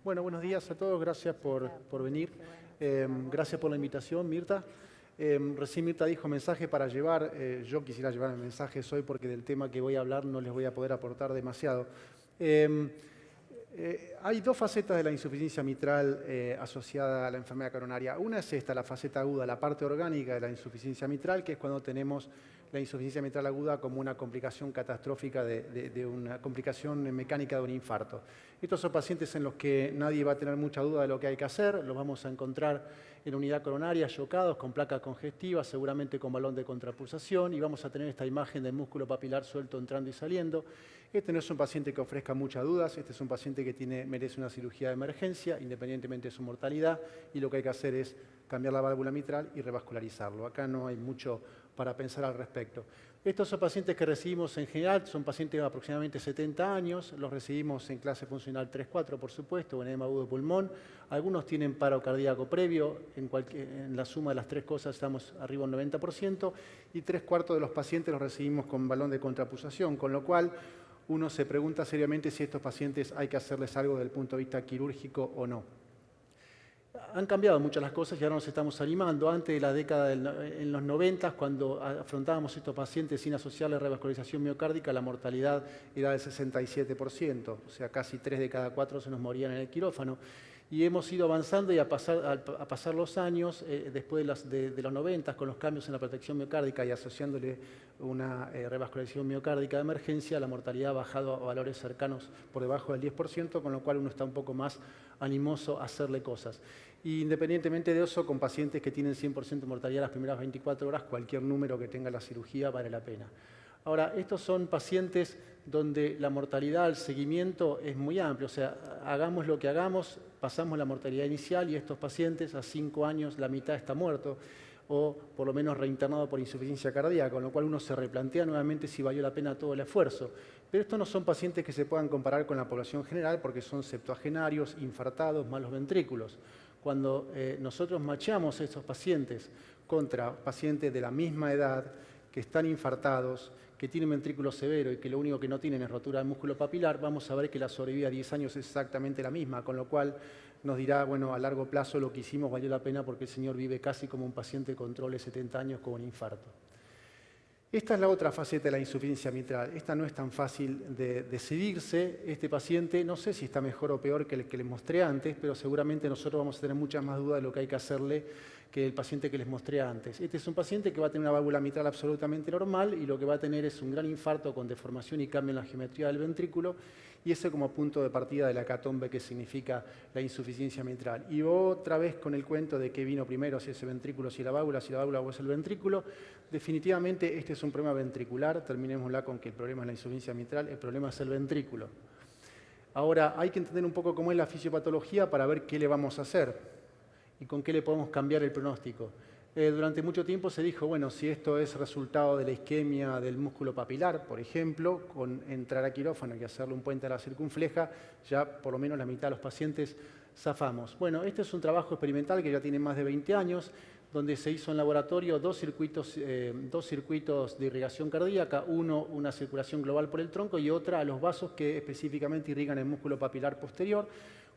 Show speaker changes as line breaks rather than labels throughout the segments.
Bueno, buenos días a todos, gracias por venir. Gracias por la invitación, Mirta. Recién Mirta dijo mensaje para llevar. Yo quisiera llevar el mensaje hoy porque del tema que voy a hablar no les voy a poder aportar demasiado. Hay dos facetas de la insuficiencia mitral asociada a la enfermedad coronaria. Una es esta, la faceta aguda, la parte orgánica de la insuficiencia mitral, que es cuando tenemos la insuficiencia mitral aguda como una complicación catastrófica de una complicación mecánica de un infarto. Estos son pacientes en los que nadie va a tener mucha duda de lo que hay que hacer. Los vamos a encontrar en unidad coronaria, chocados, con placa congestiva, seguramente con balón de contrapulsación, y vamos a tener esta imagen del músculo papilar suelto entrando y saliendo. Este no es un paciente que ofrezca muchas dudas, este es un paciente que merece una cirugía de emergencia, independientemente de su mortalidad, y lo que hay que hacer es cambiar la válvula mitral y revascularizarlo. Acá no hay mucho para pensar al respecto. Estos son pacientes que recibimos en general, son pacientes de aproximadamente 70 años, los recibimos en clase funcional 3-4, por supuesto, o en edema agudo de pulmón. Algunos tienen paro cardíaco previo, en la suma de las tres cosas estamos arriba del 90%, y 3/4 de los pacientes los recibimos con balón de contrapulsación, con lo cual uno se pregunta seriamente si a estos pacientes hay que hacerles algo desde el punto de vista quirúrgico o no. Han cambiado muchas las cosas y ahora nos estamos animando. Antes de la década, en los 90, cuando afrontábamos estos pacientes sin asociarle revascularización miocárdica, la mortalidad era del 67%, o sea, casi 3 de cada 4 se nos morían en el quirófano. Y hemos ido avanzando y a pasar los años, después de los 90, con los cambios en la protección miocárdica y asociándole una revascularización miocárdica de emergencia, la mortalidad ha bajado a valores cercanos por debajo del 10%, con lo cual uno está un poco más animoso a hacerle cosas. Y independientemente de eso, con pacientes que tienen 100% mortalidad las primeras 24 horas, cualquier número que tenga la cirugía vale la pena. Ahora, estos son pacientes donde la mortalidad al seguimiento es muy amplio, o sea, hagamos lo que hagamos, pasamos la mortalidad inicial y estos pacientes a 5 años la mitad está muerto o por lo menos reinternado por insuficiencia cardíaca, con lo cual uno se replantea nuevamente si valió la pena todo el esfuerzo. Pero estos no son pacientes que se puedan comparar con la población general porque son septuagenarios, infartados, malos ventrículos. Cuando nosotros macheamos a estos pacientes contra pacientes de la misma edad, que están infartados, que tienen ventrículo severo y que lo único que no tienen es rotura del músculo papilar, vamos a ver que la sobrevida a 10 años es exactamente la misma, con lo cual nos dirá, bueno, a largo plazo lo que hicimos valió la pena porque el señor vive casi como un paciente con control de 70 años con un infarto. Esta es la otra faceta de la insuficiencia mitral. Esta no es tan fácil de decidirse. Este paciente, no sé si está mejor o peor que el que les mostré antes, pero seguramente nosotros vamos a tener muchas más dudas de lo que hay que hacerle que el paciente que les mostré antes. Este es un paciente que va a tener una válvula mitral absolutamente normal y lo que va a tener es un gran infarto con deformación y cambio en la geometría del ventrículo, y ese como punto de partida de la hecatombe que significa la insuficiencia mitral. Y otra vez con el cuento de qué vino primero, si ese ventrículo, si la válvula o es el ventrículo. Definitivamente este es un problema ventricular, terminémosla con que el problema es la insuficiencia mitral, el problema es el ventrículo. Ahora, hay que entender un poco cómo es la fisiopatología para ver qué le vamos a hacer y con qué le podemos cambiar el pronóstico. Durante mucho tiempo se dijo, bueno, si esto es resultado de la isquemia del músculo papilar, por ejemplo, con entrar a quirófano y hacerle un puente a la circunfleja, ya por lo menos la mitad de los pacientes zafamos. Bueno, este es un trabajo experimental que ya tiene más de 20 años, donde se hizo en laboratorio dos circuitos de irrigación cardíaca, uno una circulación global por el tronco y otra a los vasos que específicamente irrigan el músculo papilar posterior.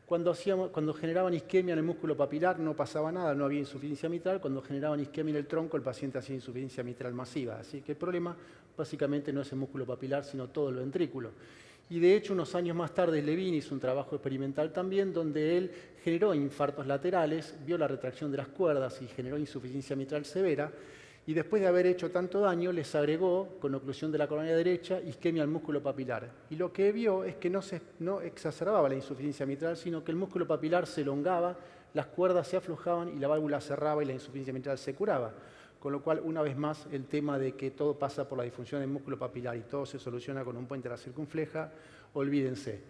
Cuando generaban isquemia en el músculo papilar no pasaba nada, no había insuficiencia mitral. Cuando generaban isquemia en el tronco, el paciente hacía insuficiencia mitral masiva. Así que el problema básicamente no es el músculo papilar, sino todo el ventrículo. Y de hecho, unos años más tarde, Levine hizo un trabajo experimental también, donde él generó infartos laterales, vio la retracción de las cuerdas y generó insuficiencia mitral severa. Y después de haber hecho tanto daño, les agregó, con oclusión de la coronaria derecha, isquemia al músculo papilar. Y lo que vio es que no exacerbaba la insuficiencia mitral, sino que el músculo papilar se elongaba, las cuerdas se aflojaban y la válvula cerraba y la insuficiencia mitral se curaba. Con lo cual, una vez más, el tema de que todo pasa por la disfunción del músculo papilar y todo se soluciona con un puente a la circunfleja, olvídense.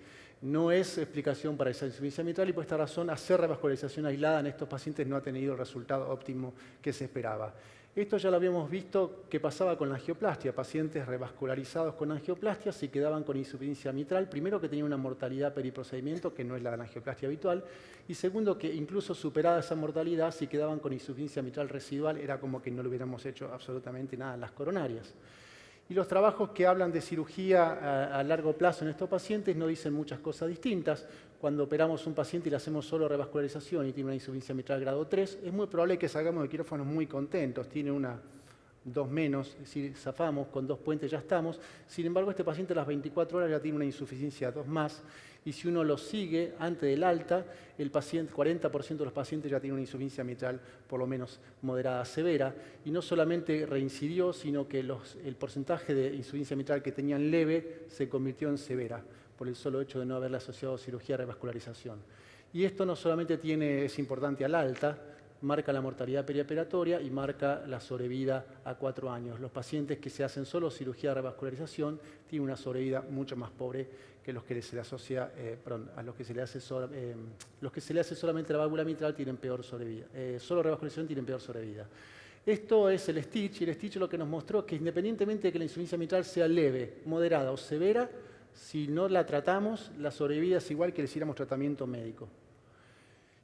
No es explicación para esa insuficiencia mitral y por esta razón hacer revascularización aislada en estos pacientes no ha tenido el resultado óptimo que se esperaba. Esto ya lo habíamos visto que pasaba con la angioplastia. Pacientes revascularizados con angioplastia se quedaban con insuficiencia mitral. Primero, que tenían una mortalidad periprocedimiento, que no es la de la angioplastia habitual. Y segundo, que incluso superada esa mortalidad, si quedaban con insuficiencia mitral residual, era como que no le hubiéramos hecho absolutamente nada en las coronarias. Y los trabajos que hablan de cirugía a largo plazo en estos pacientes no dicen muchas cosas distintas. Cuando operamos un paciente y le hacemos solo revascularización y tiene una insuficiencia mitral grado 3, es muy probable que salgamos de quirófano muy contentos. Tiene una 2 menos, es decir, zafamos, con 2 puentes ya estamos. Sin embargo, este paciente a las 24 horas ya tiene una insuficiencia 2 más. Y si uno lo sigue antes del alta, el paciente, 40% de los pacientes ya tienen una insuficiencia mitral por lo menos moderada a severa. Y no solamente reincidió, sino que el porcentaje de insuficiencia mitral que tenían leve se convirtió en severa, por el solo hecho de no haberle asociado cirugía a revascularización. Y esto no solamente es importante al alta, marca la mortalidad perioperatoria y marca la sobrevida a 4 años. Los pacientes que se hacen solo cirugía de revascularización tienen una sobrevida mucho más pobre que los que se le asocia, a los que se le hace solamente la válvula mitral tienen peor sobrevida. Solo revascularización tienen peor sobrevida. Esto es el Stitch, y el Stitch lo que nos mostró es que independientemente de que la insuficiencia mitral sea leve, moderada o severa, si no la tratamos, la sobrevida es igual que le hiciéramos tratamiento médico.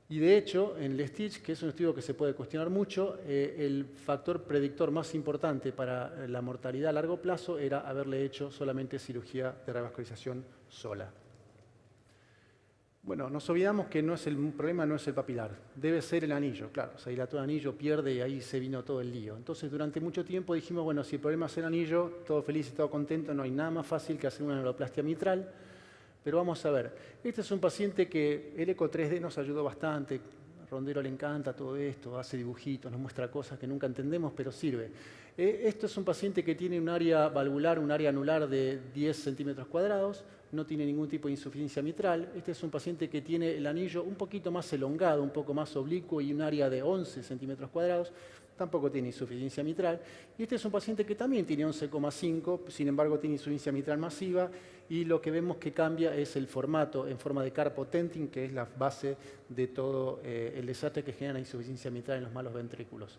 Y de hecho, en el Stitch, que es un estudio que se puede cuestionar mucho, el factor predictor más importante para la mortalidad a largo plazo era haberle hecho solamente cirugía de revascularización sola. Bueno, nos olvidamos que el problema no es el papilar, debe ser el anillo. Claro, se dilató el anillo, pierde y ahí se vino todo el lío. Entonces, durante mucho tiempo dijimos, bueno, si el problema es el anillo, todo feliz y todo contento, no hay nada más fácil que hacer una neuroplastia mitral. Pero vamos a ver, este es un paciente que el eco 3D nos ayudó bastante. A Rondero le encanta todo esto, hace dibujitos, nos muestra cosas que nunca entendemos, pero sirve. Esto es un paciente que tiene un área valvular, un área anular de 10 centímetros cuadrados, no tiene ningún tipo de insuficiencia mitral. Este es un paciente que tiene el anillo un poquito más elongado, un poco más oblicuo y un área de 11 centímetros cuadrados. Tampoco tiene insuficiencia mitral. Y este es un paciente que también tiene 11,5, sin embargo tiene insuficiencia mitral masiva, y lo que vemos que cambia es el formato en forma de carpo tenting, que es la base de todo el desastre que genera la insuficiencia mitral en los malos ventrículos.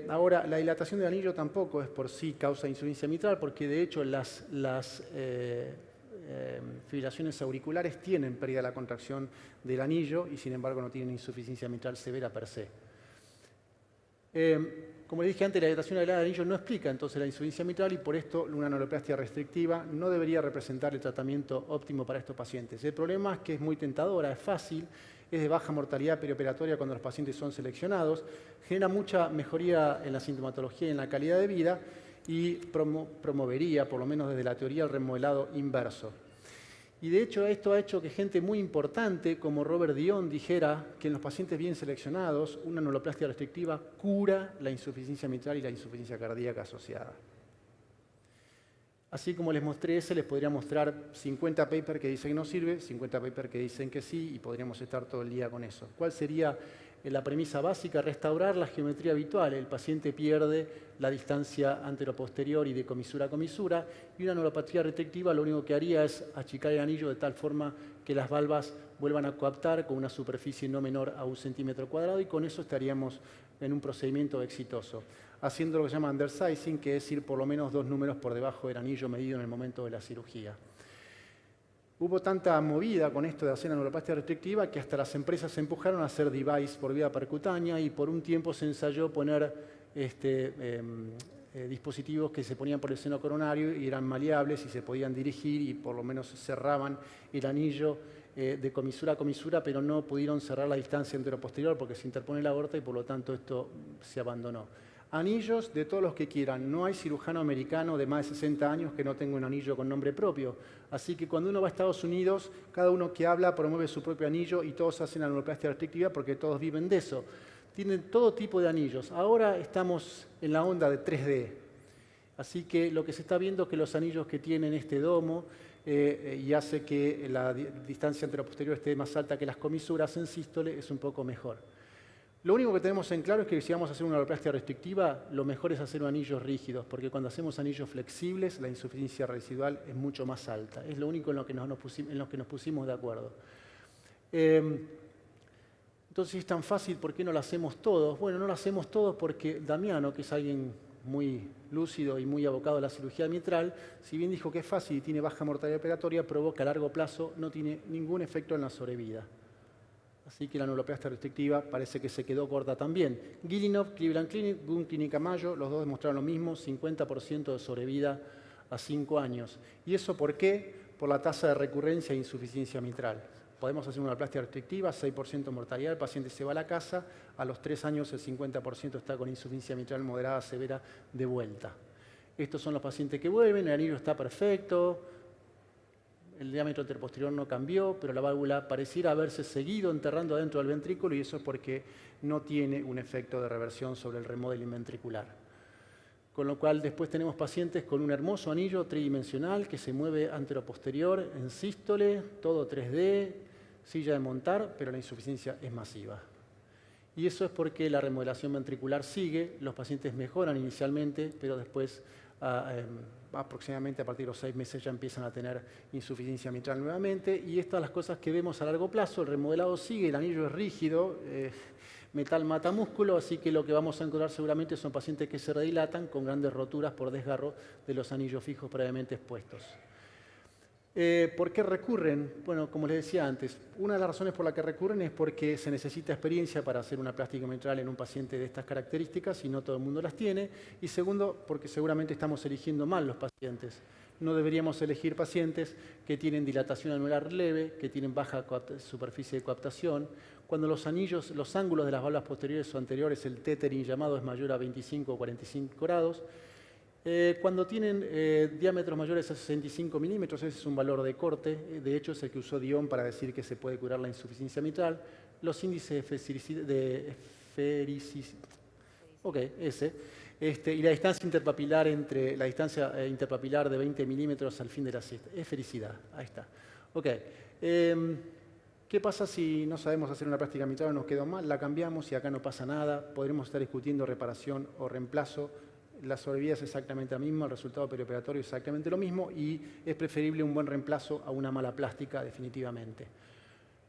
Ahora, la dilatación del anillo tampoco es por sí causa de insuficiencia mitral, porque de hecho las fibrilaciones auriculares tienen pérdida de la contracción del anillo y sin embargo no tienen insuficiencia mitral severa per se. Como le dije antes, la dilatación del anillo no explica entonces la insuficiencia mitral y por esto una neuroplastia restrictiva no debería representar el tratamiento óptimo para estos pacientes. El problema es que es muy tentadora, es fácil, es de baja mortalidad perioperatoria cuando los pacientes son seleccionados, genera mucha mejoría en la sintomatología y en la calidad de vida y promovería, por lo menos desde la teoría, el remodelado inverso. Y de hecho esto ha hecho que gente muy importante como Robert Dion dijera que en los pacientes bien seleccionados una neuroplastia restrictiva cura la insuficiencia mitral y la insuficiencia cardíaca asociada. Así como les mostré ese, les podría mostrar 50 papers que dicen que no sirve, 50 papers que dicen que sí, y podríamos estar todo el día con eso. ¿Cuál sería la premisa básica? Restaurar la geometría habitual. El paciente pierde la distancia anteroposterior y de comisura a comisura, y una neuropatía restrictiva lo único que haría es achicar el anillo de tal forma que las valvas vuelvan a coaptar con una superficie no menor a 1 centímetro cuadrado, y con eso estaríamos en un procedimiento exitoso, haciendo lo que se llama undersizing, que es ir por lo menos 2 números por debajo del anillo medido en el momento de la cirugía. Hubo tanta movida con esto de hacer la neuroplastia restrictiva que hasta las empresas se empujaron a hacer device por vía percutánea, y por un tiempo se ensayó poner dispositivos que se ponían por el seno coronario y eran maleables y se podían dirigir y por lo menos cerraban el anillo de comisura a comisura, pero no pudieron cerrar la distancia anteroposterior porque se interpone la aorta y por lo tanto esto se abandonó. Anillos de todos los que quieran. No hay cirujano americano de más de 60 años que no tenga un anillo con nombre propio. Así que cuando uno va a Estados Unidos, cada uno que habla promueve su propio anillo y todos hacen la neuroplastia restrictiva porque todos viven de eso. Tienen todo tipo de anillos. Ahora estamos en la onda de 3D. Así que lo que se está viendo es que los anillos que tienen este domo y hace que la distancia anteroposterior esté más alta que las comisuras en sístole es un poco mejor. Lo único que tenemos en claro es que si vamos a hacer una neuroplastia restrictiva, lo mejor es hacer anillos rígidos, porque cuando hacemos anillos flexibles, la insuficiencia residual es mucho más alta. Es lo único en lo que nos pusimos de acuerdo. Entonces, si es tan fácil, ¿por qué no lo hacemos todos? Bueno, no lo hacemos todos porque Damiano, que es alguien muy lúcido y muy abocado a la cirugía mitral, si bien dijo que es fácil y tiene baja mortalidad operatoria, probó que a largo plazo no tiene ningún efecto en la sobrevida. Así que la anuloplastia restrictiva parece que se quedó corta también. Gilinov, Cleveland Clinic, Gun Clínica Mayo, los dos demostraron lo mismo, 50% de sobrevida a 5 años. ¿Y eso por qué? Por la tasa de recurrencia e insuficiencia mitral. Podemos hacer una anuloplastia restrictiva, 6% mortalidad, el paciente se va a la casa, a los 3 años el 50% está con insuficiencia mitral moderada severa de vuelta. Estos son los pacientes que vuelven, el anillo está perfecto, el diámetro interposterior no cambió, pero la válvula pareciera haberse seguido enterrando adentro del ventrículo y eso es porque no tiene un efecto de reversión sobre el remodeling ventricular. Con lo cual después tenemos pacientes con un hermoso anillo tridimensional que se mueve anteroposterior en sístole, todo 3D, silla de montar, pero la insuficiencia es masiva. Y eso es porque la remodelación ventricular sigue, los pacientes mejoran inicialmente, pero después aproximadamente a partir de los 6 meses ya empiezan a tener insuficiencia mitral nuevamente y estas son las cosas que vemos a largo plazo, el remodelado sigue, el anillo es rígido, metal mata músculo, así que lo que vamos a encontrar seguramente son pacientes que se redilatan con grandes roturas por desgarro de los anillos fijos previamente expuestos. ¿Por qué recurren? Bueno, como les decía antes, una de las razones por la que recurren es porque se necesita experiencia para hacer una plástica mitral en un paciente de estas características y no todo el mundo las tiene. Y segundo, porque seguramente estamos eligiendo mal los pacientes. No deberíamos elegir pacientes que tienen dilatación anular leve, que tienen baja superficie de coaptación. Cuando los anillos, los ángulos de las válvulas posteriores o anteriores, el tethering llamado es mayor a 25 o 45 grados. Cuando tienen diámetros mayores a 65 milímetros, ese es un valor de corte, de hecho es el que usó Dion para decir que se puede curar la insuficiencia mitral. Los índices de y la distancia interpapilar de 20 milímetros al fin de la siesta. Esfericidad, ahí está. ¿Qué pasa si no sabemos hacer una plástica mitral o nos quedó mal? La cambiamos y acá no pasa nada. Podremos estar discutiendo reparación o reemplazo. La sobrevida es exactamente la misma, el resultado perioperatorio es exactamente lo mismo y es preferible un buen reemplazo a una mala plástica, definitivamente.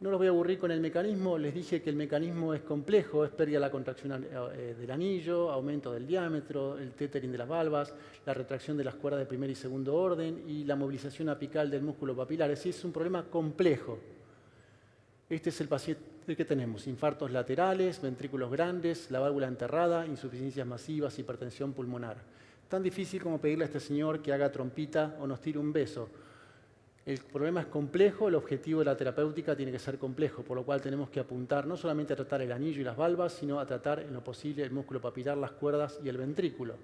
No los voy a aburrir con el mecanismo, les dije que el mecanismo es complejo, es pérdida de la contracción del anillo, aumento del diámetro, el tethering de las valvas, la retracción de las cuerdas de primer y segundo orden y la movilización apical del músculo papilar. Es decir, es un problema complejo. Este es el paciente que tenemos, infartos laterales, ventrículos grandes, la válvula enterrada, insuficiencias masivas, hipertensión pulmonar. Tan difícil como pedirle a este señor que haga trompita o nos tire un beso. El problema es complejo, el objetivo de la terapéutica tiene que ser complejo, por lo cual tenemos que apuntar no solamente a tratar el anillo y las valvas, sino a tratar en lo posible el músculo papilar, las cuerdas y el ventrículo.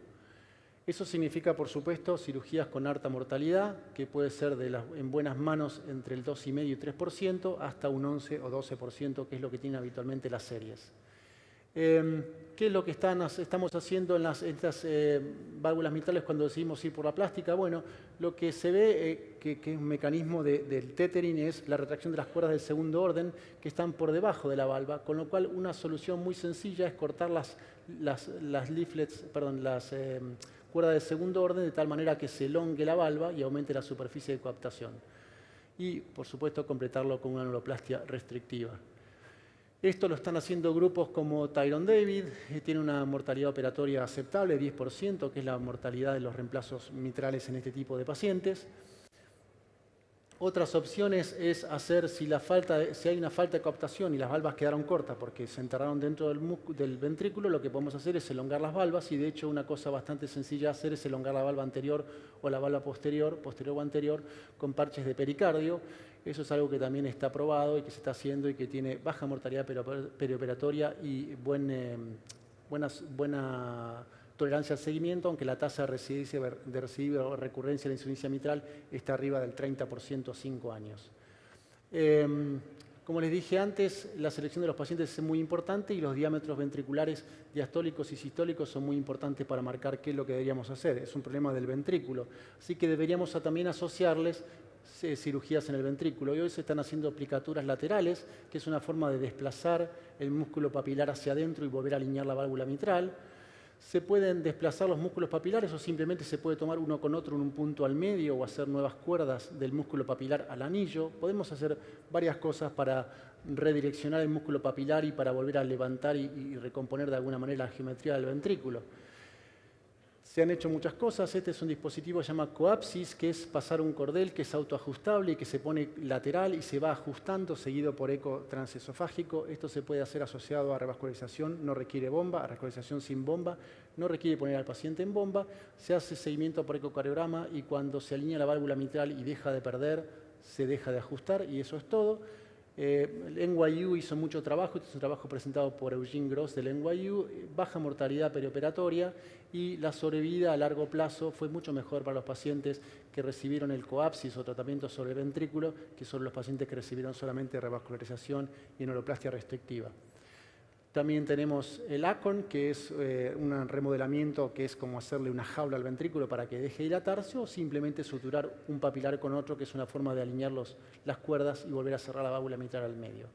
Eso significa, por supuesto, cirugías con alta mortalidad, que puede ser en buenas manos entre el 2,5 y 3%, hasta un 11 o 12%, que es lo que tienen habitualmente las series. ¿Qué es lo que estamos haciendo en estas válvulas mitrales cuando decidimos ir por la plástica? Bueno, lo que se ve que es un mecanismo del tethering es la retracción de las cuerdas del segundo orden que están por debajo de la valva, con lo cual una solución muy sencilla es cortar las cuerdas de segundo orden de tal manera que se elongue la valva y aumente la superficie de coaptación. Y, por supuesto, completarlo con una anuloplastia restrictiva. Esto lo están haciendo grupos como Tyrone David, tiene una mortalidad operatoria aceptable, 10%, que es la mortalidad de los reemplazos mitrales en este tipo de pacientes. Otras opciones es hacer, si hay una falta de coaptación y las valvas quedaron cortas porque se enterraron dentro del ventrículo, lo que podemos hacer es elongar las valvas y de hecho una cosa bastante sencilla de hacer es elongar la valva anterior o la valva posterior o anterior con parches de pericardio. Eso es algo que también está probado y que se está haciendo y que tiene baja mortalidad perioperatoria y buena tolerancia al seguimiento, aunque la tasa de recidiva o recurrencia de la insuficiencia mitral está arriba del 30% a 5 años. Como les dije antes, la selección de los pacientes es muy importante y los diámetros ventriculares diastólicos y sistólicos son muy importantes para marcar qué es lo que deberíamos hacer. Es un problema del ventrículo, así que deberíamos también asociarles cirugías en el ventrículo. Y hoy se están haciendo aplicaturas laterales, que es una forma de desplazar el músculo papilar hacia adentro y volver a alinear la válvula mitral. Se pueden desplazar los músculos papilares o simplemente se puede tomar uno con otro en un punto al medio o hacer nuevas cuerdas del músculo papilar al anillo. Podemos hacer varias cosas para redireccionar el músculo papilar y para volver a levantar y recomponer de alguna manera la geometría del ventrículo. Se han hecho muchas cosas. Este es un dispositivo que se llama coapsis, que es pasar un cordel que es autoajustable y que se pone lateral y se va ajustando, seguido por eco transesofágico. Esto se puede hacer asociado a revascularización, no requiere bomba, a revascularización sin bomba, no requiere poner al paciente en bomba. Se hace seguimiento por ecocardiograma y cuando se alinea la válvula mitral y deja de perder, se deja de ajustar y eso es todo. El NYU hizo mucho trabajo, este es un trabajo presentado por Eugene Gross del NYU, baja mortalidad perioperatoria y la sobrevida a largo plazo fue mucho mejor para los pacientes que recibieron el coapsis o tratamiento sobre el ventrículo que son los pacientes que recibieron solamente revascularización y enoloplastia restrictiva. También tenemos el ACON, que es un remodelamiento que es como hacerle una jaula al ventrículo para que deje dilatarse o simplemente suturar un papilar con otro, que es una forma de alinear las cuerdas y volver a cerrar la válvula mitral al medio.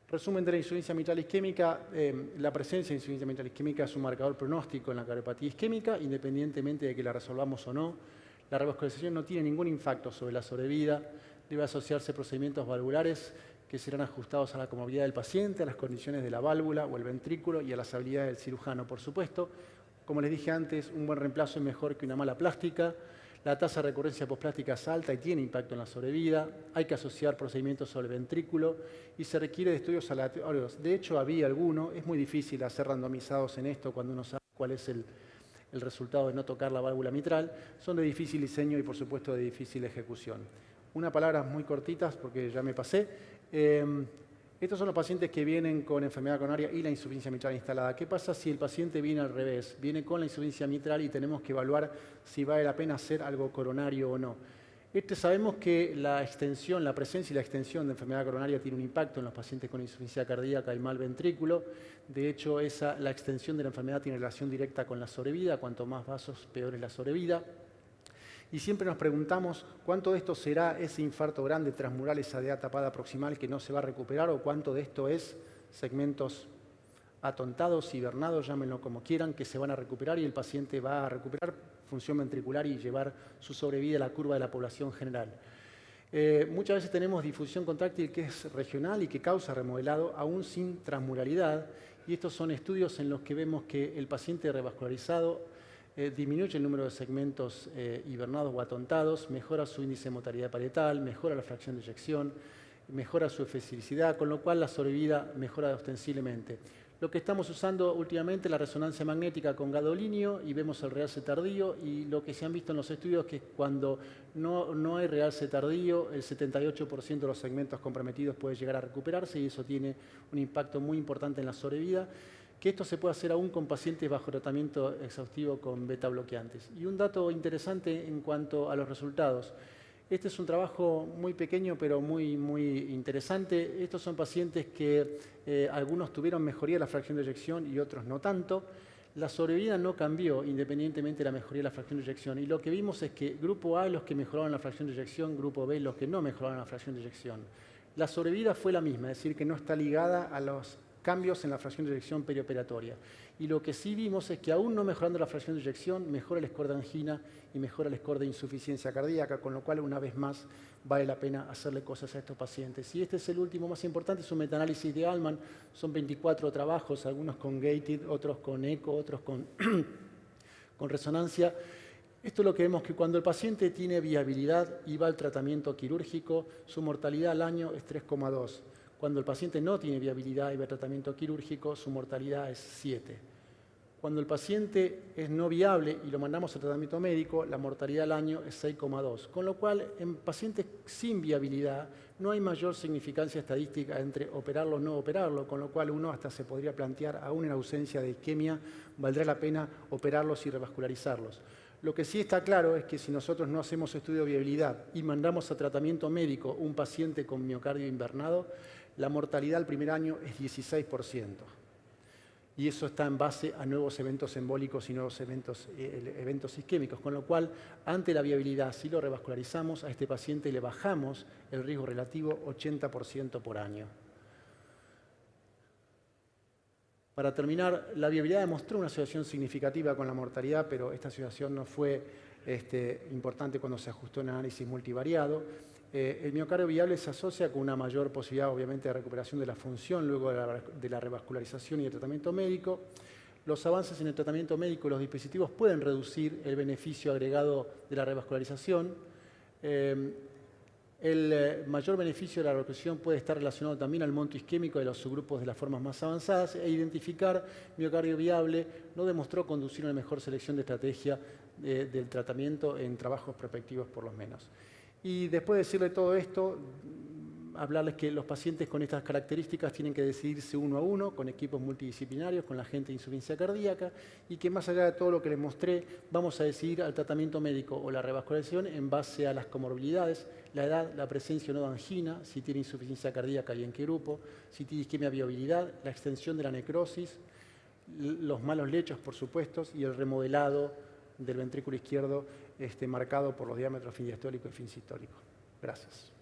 Resumen de la insuficiencia mitral isquémica. La presencia de insuficiencia mitral isquémica es un marcador pronóstico en la cardiopatía isquémica, independientemente de que la resolvamos o no. La revascularización no tiene ningún impacto sobre la sobrevida. Debe asociarse a procedimientos valvulares que serán ajustados a la comorbilidad del paciente, a las condiciones de la válvula o el ventrículo y a las habilidades del cirujano, por supuesto. Como les dije antes, un buen reemplazo es mejor que una mala plástica. La tasa de recurrencia postplástica es alta y tiene impacto en la sobrevida. Hay que asociar procedimientos sobre el ventrículo y se requiere de estudios aleatorios. De hecho, había alguno. Es muy difícil hacer randomizados en esto cuando uno sabe cuál es el resultado de no tocar la válvula mitral. Son de difícil diseño y, por supuesto, de difícil ejecución. Una palabra muy cortitas porque ya me pasé. Estos son los pacientes que vienen con enfermedad coronaria y la insuficiencia mitral instalada. ¿Qué pasa si el paciente viene al revés? Viene con la insuficiencia mitral y tenemos que evaluar si vale la pena hacer algo coronario o no. Sabemos que la extensión, la presencia y la extensión de enfermedad coronaria tiene un impacto en los pacientes con insuficiencia cardíaca y mal ventrículo. De hecho, la extensión de la enfermedad tiene relación directa con la sobrevida. Cuanto más vasos, peor es la sobrevida. Y siempre nos preguntamos cuánto de esto será ese infarto grande transmural, esa DA tapada proximal que no se va a recuperar, o cuánto de esto es segmentos atontados, hibernados, llámenlo como quieran, que se van a recuperar y el paciente va a recuperar función ventricular y llevar su sobrevida a la curva de la población general. Muchas veces tenemos difusión contráctil que es regional y que causa remodelado aún sin transmuralidad, y estos son estudios en los que vemos que el paciente revascularizado disminuye el número de segmentos hibernados o atontados, mejora su índice de mortalidad parietal, mejora la fracción de eyección, mejora su eficacia, con lo cual la sobrevida mejora ostensiblemente. Lo que estamos usando últimamente es la resonancia magnética con gadolinio y vemos el realce tardío, y lo que se han visto en los estudios es que cuando no hay realce tardío, el 78% de los segmentos comprometidos puede llegar a recuperarse y eso tiene un impacto muy importante en la sobrevida. Que esto se puede hacer aún con pacientes bajo tratamiento exhaustivo con beta bloqueantes. Y un dato interesante en cuanto a los resultados. Este es un trabajo muy pequeño pero muy interesante. Estos son pacientes que algunos tuvieron mejoría de la fracción de eyección y otros no tanto. La sobrevida no cambió independientemente de la mejoría de la fracción de eyección. Y lo que vimos es que grupo A los que mejoraron la fracción de eyección, grupo B los que no mejoraron la fracción de eyección. La sobrevida fue la misma, es decir, que no está ligada a los cambios en la fracción de eyección perioperatoria. Y lo que sí vimos es que aún no mejorando la fracción de eyección, mejora el score de angina y mejora el score de insuficiencia cardíaca, con lo cual una vez más vale la pena hacerle cosas a estos pacientes. Y este es el último más importante, es un metaanálisis de Allman, son 24 trabajos, algunos con gated, otros con eco, otros con resonancia. Esto es lo que vemos, que cuando el paciente tiene viabilidad y va al tratamiento quirúrgico, su mortalidad al año es 3,2. Cuando el paciente no tiene viabilidad y va a tratamiento quirúrgico, su mortalidad es 7. Cuando el paciente es no viable y lo mandamos a tratamiento médico, la mortalidad al año es 6,2. Con lo cual, en pacientes sin viabilidad no hay mayor significancia estadística entre operarlo o no operarlo, con lo cual uno hasta se podría plantear, aún en ausencia de isquemia, valdrá la pena operarlos y revascularizarlos. Lo que sí está claro es que si nosotros no hacemos estudio de viabilidad y mandamos a tratamiento médico un paciente con miocardio invernado, la mortalidad al primer año es 16%. Y eso está en base a nuevos eventos embólicos y nuevos eventos isquémicos. Con lo cual, ante la viabilidad, si lo revascularizamos, a este paciente le bajamos el riesgo relativo 80% por año. Para terminar, la viabilidad demostró una asociación significativa con la mortalidad, pero esta asociación no fue importante cuando se ajustó en análisis multivariado. El miocardio viable se asocia con una mayor posibilidad, obviamente, de recuperación de la función luego de la revascularización y el tratamiento médico. los avances en el tratamiento médico y los dispositivos pueden reducir el beneficio agregado de la revascularización. El mayor beneficio de la revascularización puede estar relacionado también al monto isquémico de los subgrupos de las formas más avanzadas, e identificar miocardio viable no demostró conducir a una mejor selección de estrategia del tratamiento en trabajos prospectivos por lo menos. Y después de decirle todo esto, hablarles que los pacientes con estas características tienen que decidirse uno a uno, con equipos multidisciplinarios, con la gente de insuficiencia cardíaca, y que más allá de todo lo que les mostré, vamos a decidir al tratamiento médico o la revascularización en base a las comorbilidades, la edad, la presencia o no de angina, si tiene insuficiencia cardíaca y en qué grupo, si tiene isquemia viabilidad, la extensión de la necrosis, los malos lechos, por supuesto, y el remodelado del ventrículo izquierdo marcado por los diámetros fin diastólico y fin sistólico. Gracias.